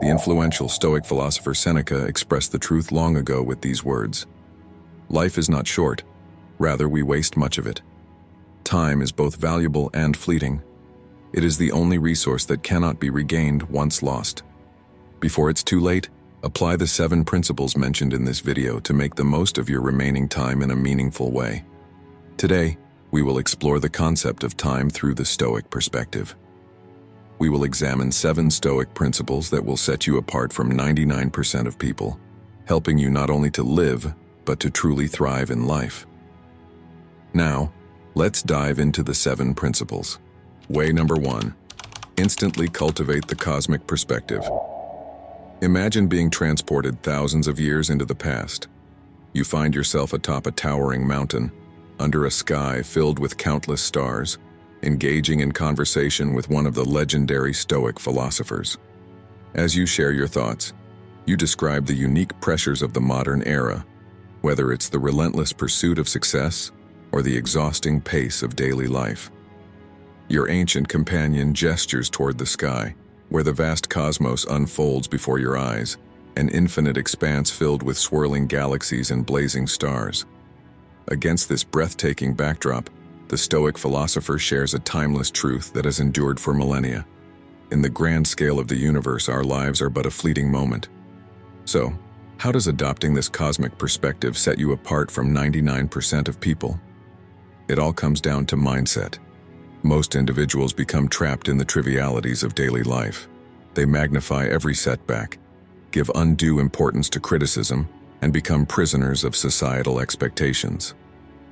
The influential Stoic philosopher Seneca expressed the truth long ago with these words: "Life is not short, rather we waste much of it. Time is both valuable and fleeting. It is the only resource that cannot be regained once lost." Before it's too late, apply the 7 principles mentioned in this video to make the most of your remaining time in a meaningful way. Today, we will explore the concept of time through the Stoic perspective. We will examine 7 Stoic principles that will set you apart from 99% of people, helping you not only to live, but to truly thrive in life. Now, let's dive into the 7 principles. Way number 1. Instantly cultivate the cosmic perspective. Imagine being transported thousands of years into the past. You find yourself atop a towering mountain, under a sky filled with countless stars, engaging in conversation with one of the legendary Stoic philosophers. As you share your thoughts, you describe the unique pressures of the modern era, whether it's the relentless pursuit of success or the exhausting pace of daily life. Your ancient companion gestures toward the sky, where the vast cosmos unfolds before your eyes, an infinite expanse filled with swirling galaxies and blazing stars. Against this breathtaking backdrop, the Stoic philosopher shares a timeless truth that has endured for millennia. In the grand scale of the universe, our lives are but a fleeting moment. So, how does adopting this cosmic perspective set you apart from 99% of people? It all comes down to mindset. Most individuals become trapped in the trivialities of daily life. They magnify every setback, give undue importance to criticism, and become prisoners of societal expectations.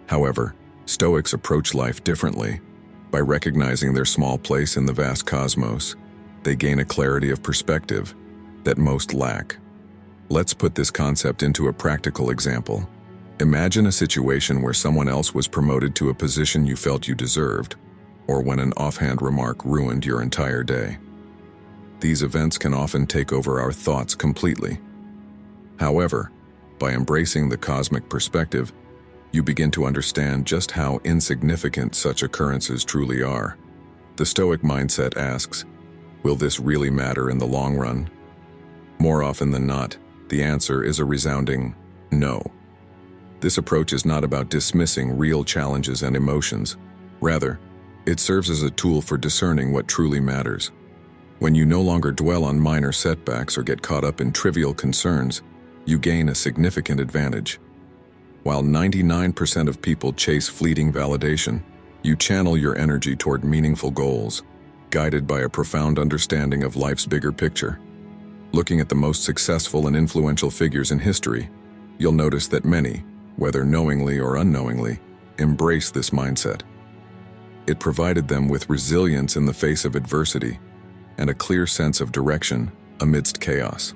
However, Stoics approach life differently. By recognizing their small place in the vast cosmos, they gain a clarity of perspective that most lack. Let's put this concept into a practical example. Imagine a situation where someone else was promoted to a position you felt you deserved, or when an offhand remark ruined your entire day. These events can often take over our thoughts completely. However, by embracing the cosmic perspective, you begin to understand just how insignificant such occurrences truly are. The Stoic mindset asks, will this really matter in the long run? More often than not, the answer is a resounding no. This approach is not about dismissing real challenges and emotions. Rather, it serves as a tool for discerning what truly matters. When you no longer dwell on minor setbacks or get caught up in trivial concerns, you gain a significant advantage. While 99% of people chase fleeting validation, you channel your energy toward meaningful goals, guided by a profound understanding of life's bigger picture. Looking at the most successful and influential figures in history, you'll notice that many, whether knowingly or unknowingly, embrace this mindset. It provided them with resilience in the face of adversity and a clear sense of direction amidst chaos.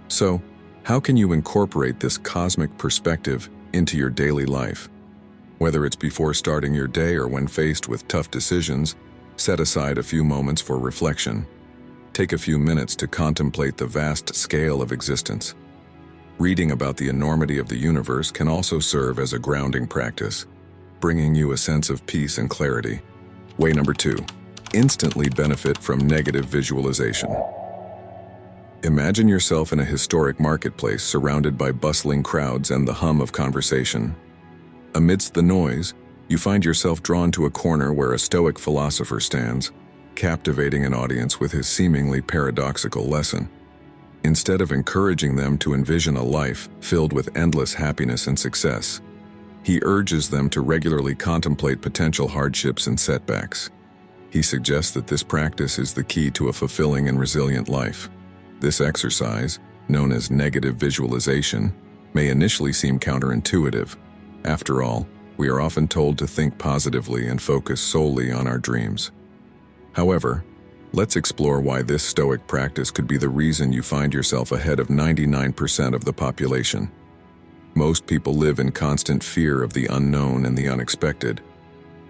So, how can you incorporate this cosmic perspective into your daily life? Whether it's before starting your day or when faced with tough decisions, set aside a few moments for reflection. Take a few minutes to contemplate the vast scale of existence. Reading about the enormity of the universe can also serve as a grounding practice, bringing you a sense of peace and clarity. Way number 2. Instantly benefit from negative visualization. Imagine yourself in a historic marketplace surrounded by bustling crowds and the hum of conversation. Amidst the noise, you find yourself drawn to a corner where a Stoic philosopher stands, captivating an audience with his seemingly paradoxical lesson. Instead of encouraging them to envision a life filled with endless happiness and success, he urges them to regularly contemplate potential hardships and setbacks. He suggests that this practice is the key to a fulfilling and resilient life. This exercise, known as negative visualization, may initially seem counterintuitive. After all, we are often told to think positively and focus solely on our dreams. However, let's explore why this Stoic practice could be the reason you find yourself ahead of 99% of the population. Most people live in constant fear of the unknown and the unexpected.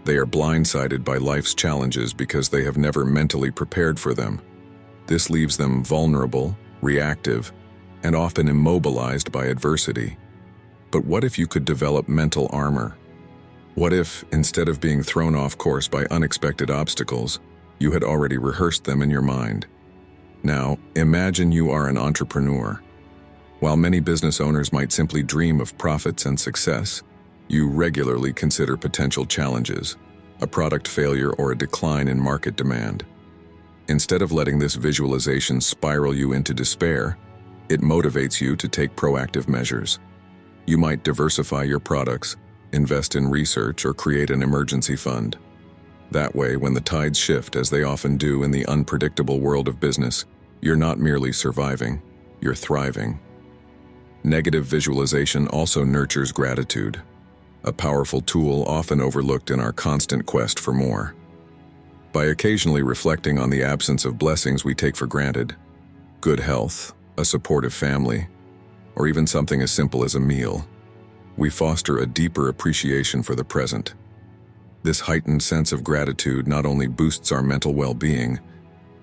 They are blindsided by life's challenges because they have never mentally prepared for them. This leaves them vulnerable, reactive, and often immobilized by adversity. But what if you could develop mental armor? What if, instead of being thrown off course by unexpected obstacles, you had already rehearsed them in your mind? Now, imagine you are an entrepreneur. While many business owners might simply dream of profits and success, you regularly consider potential challenges, a product failure or a decline in market demand. Instead of letting this visualization spiral you into despair, it motivates you to take proactive measures. You might diversify your products, invest in research, or create an emergency fund. That way, when the tides shift, as they often do in the unpredictable world of business, you're not merely surviving, you're thriving. Negative visualization also nurtures gratitude, a powerful tool often overlooked in our constant quest for more. By occasionally reflecting on the absence of blessings we take for granted, good health, a supportive family, or even something as simple as a meal, we foster a deeper appreciation for the present. This heightened sense of gratitude not only boosts our mental well-being,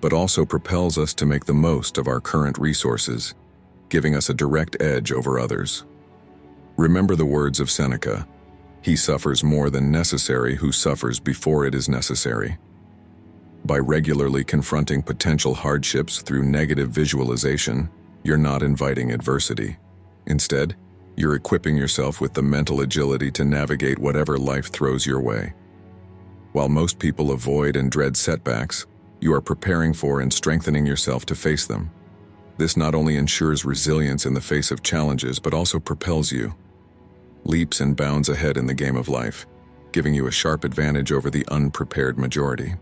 but also propels us to make the most of our current resources, giving us a direct edge over others. Remember the words of Seneca, "He suffers more than necessary who suffers before it is necessary." By regularly confronting potential hardships through negative visualization, you're not inviting adversity. Instead, you're equipping yourself with the mental agility to navigate whatever life throws your way. While most people avoid and dread setbacks, you are preparing for and strengthening yourself to face them. This not only ensures resilience in the face of challenges, but also propels you leaps and bounds ahead in the game of life, giving you a sharp advantage over the unprepared majority.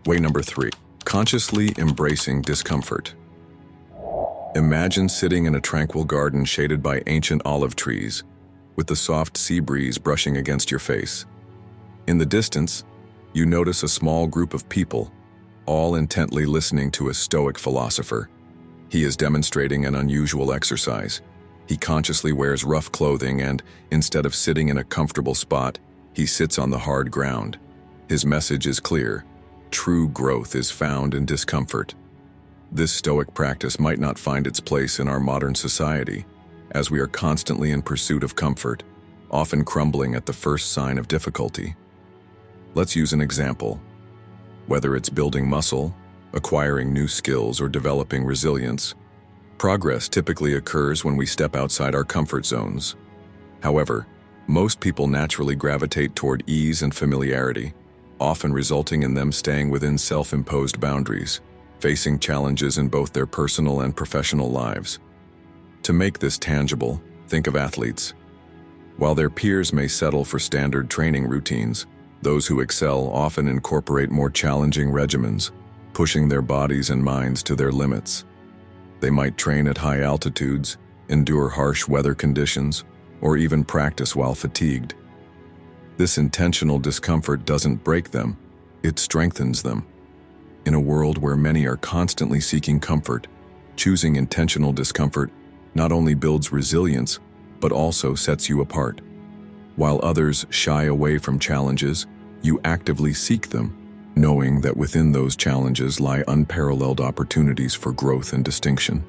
Way number 3, consciously embracing discomfort. Imagine sitting in a tranquil garden shaded by ancient olive trees, with the soft sea breeze brushing against your face. In the distance, you notice a small group of people, all intently listening to a Stoic philosopher. He is demonstrating an unusual exercise. He consciously wears rough clothing and, instead of sitting in a comfortable spot, he sits on the hard ground. His message is clear: true growth is found in discomfort. This Stoic practice might not find its place in our modern society, as we are constantly in pursuit of comfort, often crumbling at the first sign of difficulty. Let's use an example. Whether it's building muscle, acquiring new skills, or developing resilience, progress typically occurs when we step outside our comfort zones. However, most people naturally gravitate toward ease and familiarity, often resulting in them staying within self-imposed boundaries, facing challenges in both their personal and professional lives. To make this tangible, think of athletes. While their peers may settle for standard training routines, those who excel often incorporate more challenging regimens, pushing their bodies and minds to their limits. They might train at high altitudes, endure harsh weather conditions, or even practice while fatigued. This intentional discomfort doesn't break them, it strengthens them. In a world where many are constantly seeking comfort, choosing intentional discomfort not only builds resilience, but also sets you apart. While others shy away from challenges, you actively seek them, knowing that within those challenges lie unparalleled opportunities for growth and distinction.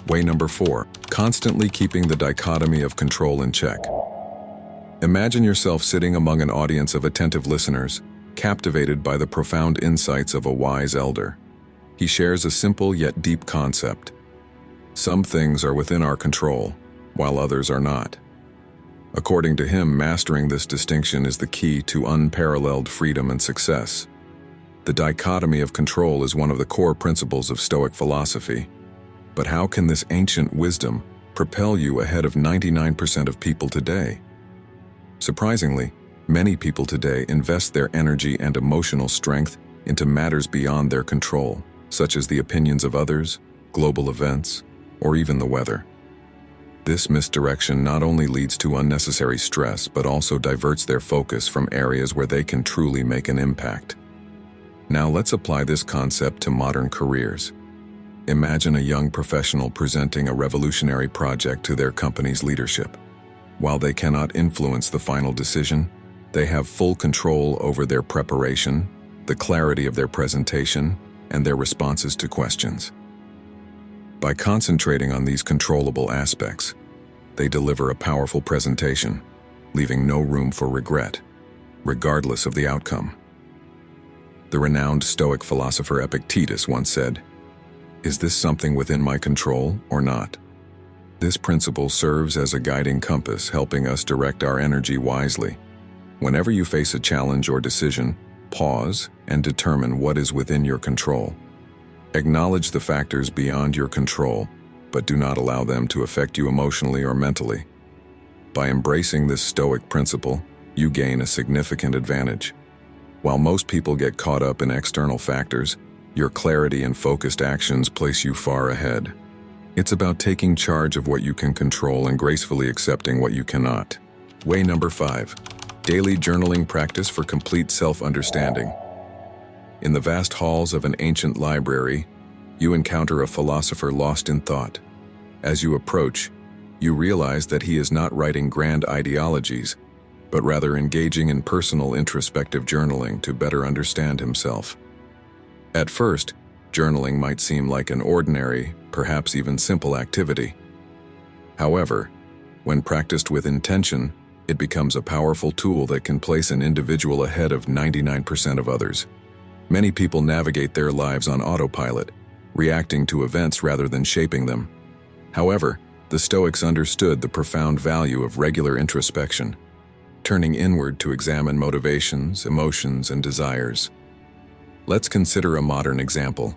Way number 4, constantly keeping the dichotomy of control in check. Imagine yourself sitting among an audience of attentive listeners, captivated by the profound insights of a wise elder. He shares a simple yet deep concept. Some things are within our control, while others are not. According to him, mastering this distinction is the key to unparalleled freedom and success. The dichotomy of control is one of the core principles of Stoic philosophy. But how can this ancient wisdom propel you ahead of 99% of people today? Surprisingly, many people today invest their energy and emotional strength into matters beyond their control, such as the opinions of others, global events, or even the weather. This misdirection not only leads to unnecessary stress, but also diverts their focus from areas where they can truly make an impact. Now let's apply this concept to modern careers. Imagine a young professional presenting a revolutionary project to their company's leadership. While they cannot influence the final decision, they have full control over their preparation, the clarity of their presentation, and their responses to questions. By concentrating on these controllable aspects, they deliver a powerful presentation, leaving no room for regret, regardless of the outcome. The renowned Stoic philosopher Epictetus once said, Is this something within my control or not? This principle serves as a guiding compass, helping us direct our energy wisely. Whenever you face a challenge or decision, pause and determine what is within your control. Acknowledge the factors beyond your control, but do not allow them to affect you emotionally or mentally. By embracing this Stoic principle, you gain a significant advantage. While most people get caught up in external factors, your clarity and focused actions place you far ahead. It's about taking charge of what you can control and gracefully accepting what you cannot. Way number 5. Daily journaling practice for complete self-understanding. In the vast halls of an ancient library, you encounter a philosopher lost in thought. As you approach, you realize that he is not writing grand ideologies, but rather engaging in personal introspective journaling to better understand himself. At first, journaling might seem like an ordinary, perhaps even simple activity. However, when practiced with intention, it becomes a powerful tool that can place an individual ahead of 99% of others. Many people navigate their lives on autopilot, reacting to events rather than shaping them. However, the Stoics understood the profound value of regular introspection, turning inward to examine motivations, emotions, and desires. Let's consider a modern example.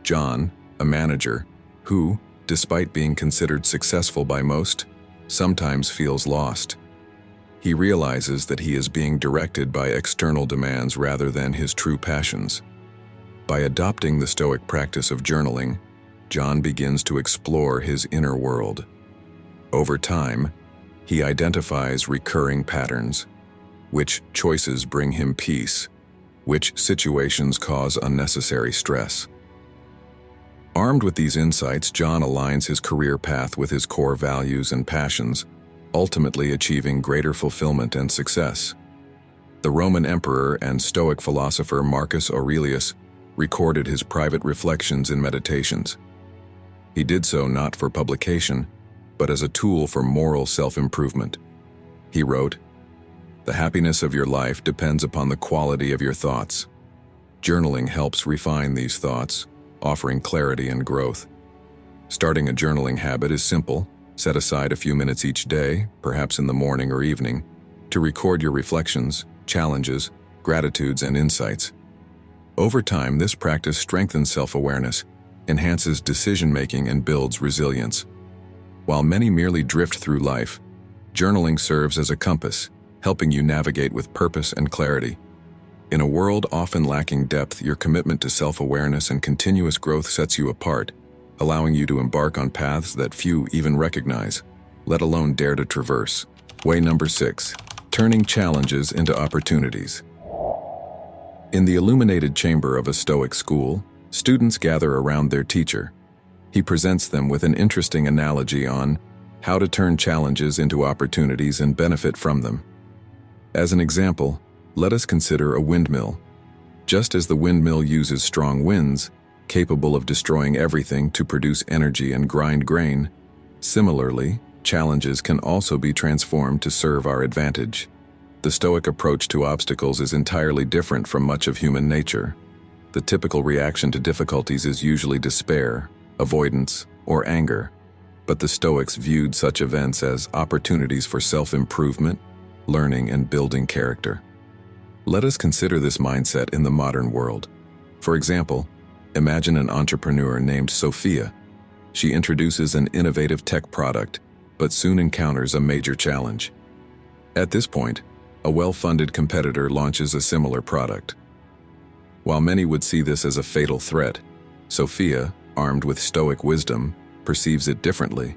John, a manager, who, despite being considered successful by most, sometimes feels lost. He realizes that he is being directed by external demands rather than his true passions. By adopting the Stoic practice of journaling, John begins to explore his inner world. Over time, he identifies recurring patterns. Which choices bring him peace? Which situations cause unnecessary stress? Armed with these insights, John aligns his career path with his core values and passions, ultimately achieving greater fulfillment and success. The Roman emperor and Stoic philosopher Marcus Aurelius recorded his private reflections and meditations. He did so not for publication, but as a tool for moral self-improvement. He wrote, "The happiness of your life depends upon the quality of your thoughts. Journaling helps refine these thoughts, offering clarity and growth. Starting a journaling habit is simple. Set aside a few minutes each day, perhaps in the morning or evening, to record your reflections, challenges, gratitudes, and insights. Over time, this practice strengthens self-awareness, enhances decision-making, and builds resilience. While many merely drift through life, journaling serves as a compass, helping you navigate with purpose and clarity. In a world often lacking depth, your commitment to self-awareness and continuous growth sets you apart, allowing you to embark on paths that few even recognize, let alone dare to traverse. Way number 6. Turning challenges into opportunities. In the illuminated chamber of a Stoic school, students gather around their teacher. He presents them with an interesting analogy on how to turn challenges into opportunities and benefit from them. As an example, let us consider a windmill. Just as the windmill uses strong winds, capable of destroying everything to produce energy and grind grain, similarly, challenges can also be transformed to serve our advantage. The Stoic approach to obstacles is entirely different from much of human nature. The typical reaction to difficulties is usually despair, avoidance, or anger, but the Stoics viewed such events as opportunities for self-improvement, learning, and building character. Let us consider this mindset in the modern world. For example, imagine an entrepreneur named Sophia. She introduces an innovative tech product, but soon encounters a major challenge. At this point, a well-funded competitor launches a similar product. While many would see this as a fatal threat, Sophia, armed with Stoic wisdom, perceives it differently.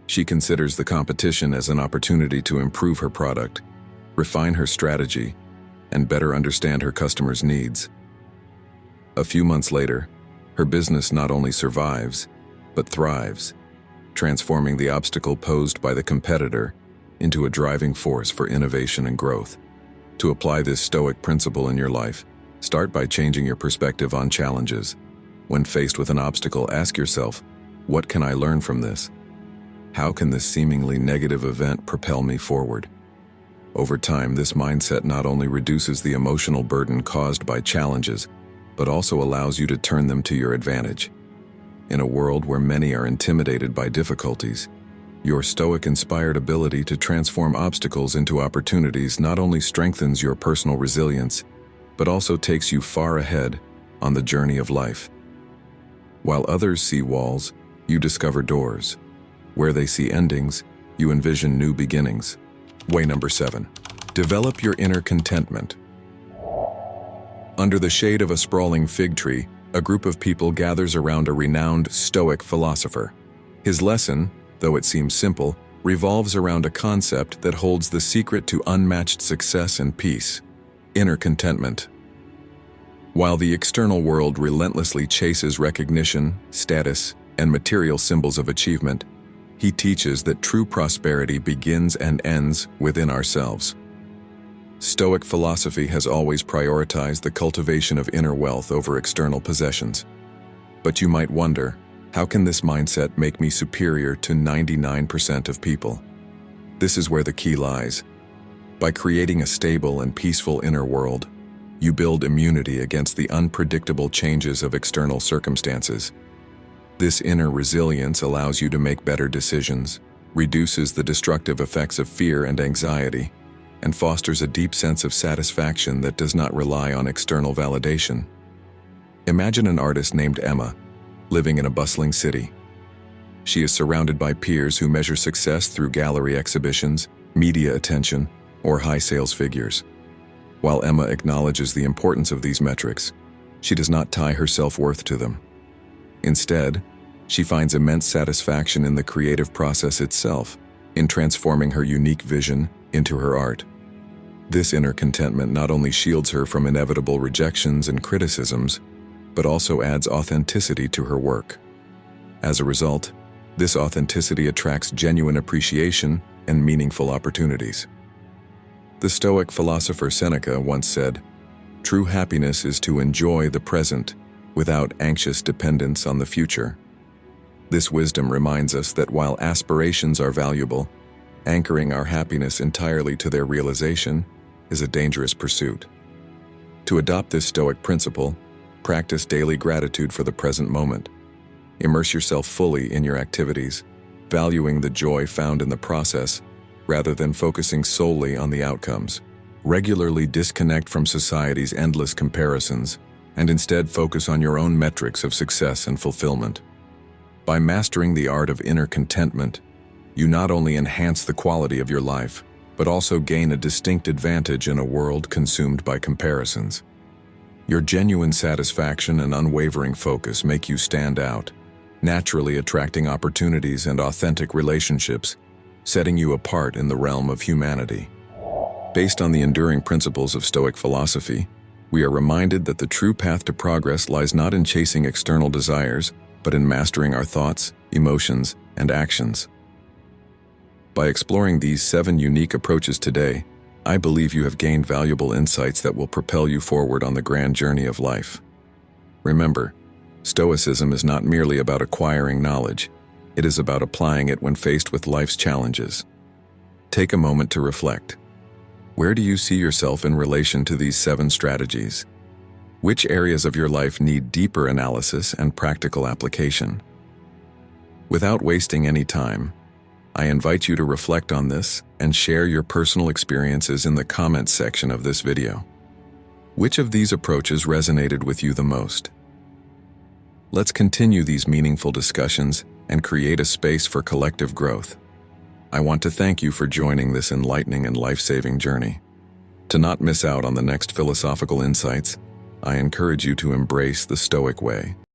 She considers the competition as an opportunity to improve her product, refine her strategy, and better understand her customers' needs. A few months later, her business not only survives, but thrives, transforming the obstacle posed by the competitor into a driving force for innovation and growth. To apply this Stoic principle in your life, start by changing your perspective on challenges. When faced with an obstacle, ask yourself, what can I learn from this? How can this seemingly negative event propel me forward? Over time, this mindset not only reduces the emotional burden caused by challenges, but also allows you to turn them to your advantage. In a world where many are intimidated by difficulties, your Stoic-inspired ability to transform obstacles into opportunities not only strengthens your personal resilience, but also takes you far ahead on the journey of life. While others see walls, you discover doors. Where they see endings, you envision new beginnings. Way number 7. Develop your inner contentment. Under the shade of a sprawling fig tree, a group of people gathers around a renowned Stoic philosopher. His lesson, though it seems simple, revolves around a concept that holds the secret to unmatched success and peace: inner contentment. While the external world relentlessly chases recognition, status, and material symbols of achievement, he teaches that true prosperity begins and ends within ourselves. Stoic philosophy has always prioritized the cultivation of inner wealth over external possessions. But you might wonder, how can this mindset make me superior to 99% of people? This is where the key lies. By creating a stable and peaceful inner world, you build immunity against the unpredictable changes of external circumstances. This inner resilience allows you to make better decisions, reduces the destructive effects of fear and anxiety, and fosters a deep sense of satisfaction that does not rely on external validation. Imagine an artist named Emma, living in a bustling city. She is surrounded by peers who measure success through gallery exhibitions, media attention, or high sales figures. While Emma acknowledges the importance of these metrics, she does not tie her self-worth to them. Instead, she finds immense satisfaction in the creative process itself, in transforming her unique vision into her art. This inner contentment not only shields her from inevitable rejections and criticisms, but also adds authenticity to her work. As a result, this authenticity attracts genuine appreciation and meaningful opportunities. The Stoic philosopher Seneca once said, "True happiness is to enjoy the present without anxious dependence on the future." This wisdom reminds us that while aspirations are valuable, anchoring our happiness entirely to their realization is a dangerous pursuit. To adopt this Stoic principle, practice daily gratitude for the present moment. Immerse yourself fully in your activities, valuing the joy found in the process rather than focusing solely on the outcomes. Regularly disconnect from society's endless comparisons and instead focus on your own metrics of success and fulfillment. By mastering the art of inner contentment, you not only enhance the quality of your life, but also gain a distinct advantage in a world consumed by comparisons. Your genuine satisfaction and unwavering focus make you stand out, naturally attracting opportunities and authentic relationships, setting you apart in the realm of humanity. Based on the enduring principles of Stoic philosophy, we are reminded that the true path to progress lies not in chasing external desires, but in mastering our thoughts, emotions, and actions. By exploring these 7 unique approaches today, I believe you have gained valuable insights that will propel you forward on the grand journey of life. Remember, Stoicism is not merely about acquiring knowledge, it is about applying it when faced with life's challenges. Take a moment to reflect. Where do you see yourself in relation to these 7 strategies? Which areas of your life need deeper analysis and practical application? Without wasting any time, I invite you to reflect on this and share your personal experiences in the comments section of this video. Which of these approaches resonated with you the most? Let's continue these meaningful discussions and create a space for collective growth. I want to thank you for joining this enlightening and life-saving journey. To not miss out on the next philosophical insights, I encourage you to embrace the Stoic way.